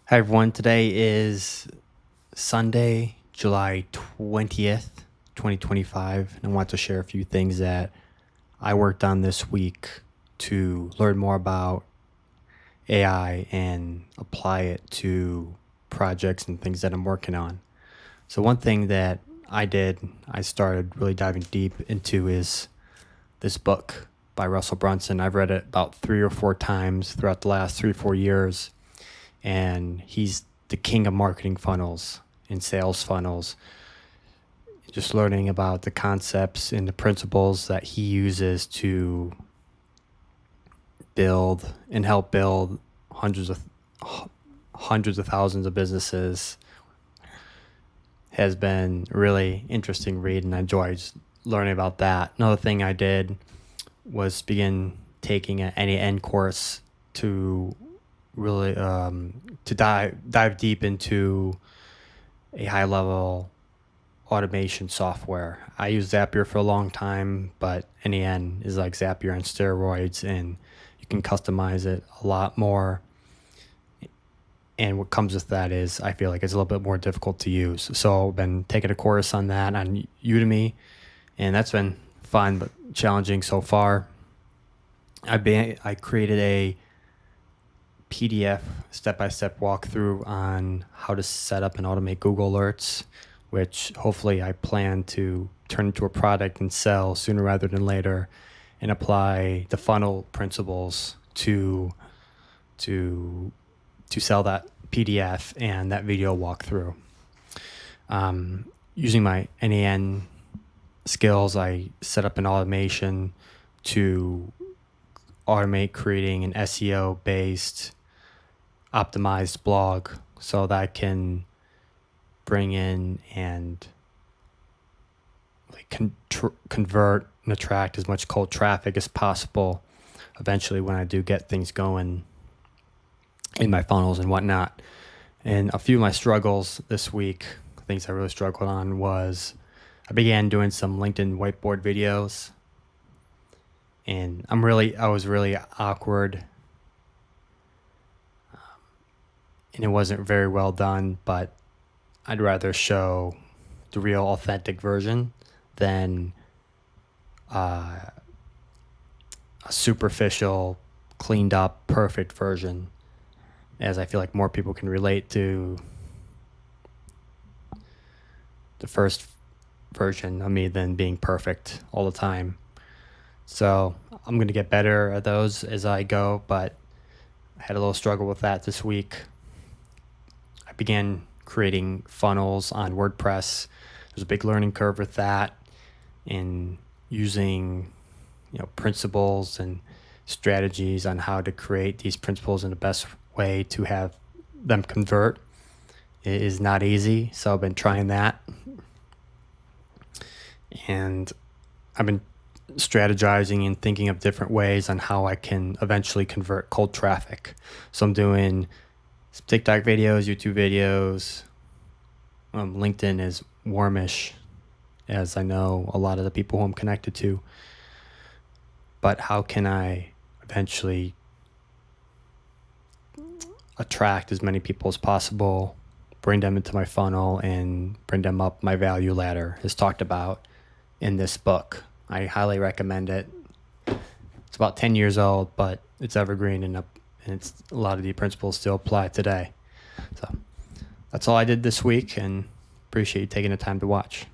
Hi everyone, today is Sunday, July 20th, 2025, and I want to share a few things that I worked on this week to learn more about AI and apply it to projects and things that I'm working on. So one thing that I started really diving deep into is this book by Russell Brunson. I've read it about 3 or 4 times throughout the last 3 or 4 years, and he's the king of marketing funnels and sales funnels. Just learning about the concepts and the principles that he uses to build and help build hundreds of thousands of businesses has been really interesting read, and I enjoyed learning about that. Another thing I did was begin taking an end course to really to dive deep into a high level automation software. I used Zapier for a long time, but NEN is like Zapier on steroids, and you can customize it a lot more. And what comes with that is I feel like it's a little bit more difficult to use. So I've been taking a course on that on Udemy, and that's been fun but challenging so far. I created a PDF step-by-step walkthrough on how to set up and automate Google Alerts, which hopefully I plan to turn into a product and sell sooner rather than later, and apply the funnel principles to sell that PDF and that video walkthrough. Using my NEN skills, I set up an automation to automate creating an SEO-based optimized blog so that I can bring in and convert and attract as much cold traffic as possible eventually when I do get things going in my funnels and whatnot. And a few of my struggles this week, things I really struggled on, was I began doing some LinkedIn whiteboard videos, and I was really awkward, and it wasn't very well done, but I'd rather show the real authentic version than a superficial, cleaned up, perfect version, as I feel like more people can relate to the first version of me than being perfect all the time. So I'm going to get better at those as I go, but I had a little struggle with that this week. I began creating funnels on WordPress. There's a big learning curve with that, and using principles and strategies on how to create these principles in the best way to have them convert. It is not easy, so I've been trying that, and I've been strategizing and thinking of different ways on how I can eventually convert cold traffic. So I'm doing some TikTok videos, YouTube videos. LinkedIn is warmish, as I know a lot of the people who I'm connected to. But how can I eventually attract as many people as possible, bring them into my funnel, and bring them up my value ladder, as talked about in this book. I highly recommend it. It's about 10 years old, but it's evergreen, and it's a lot of the principles still apply today. So that's all I did this week, and appreciate you taking the time to watch.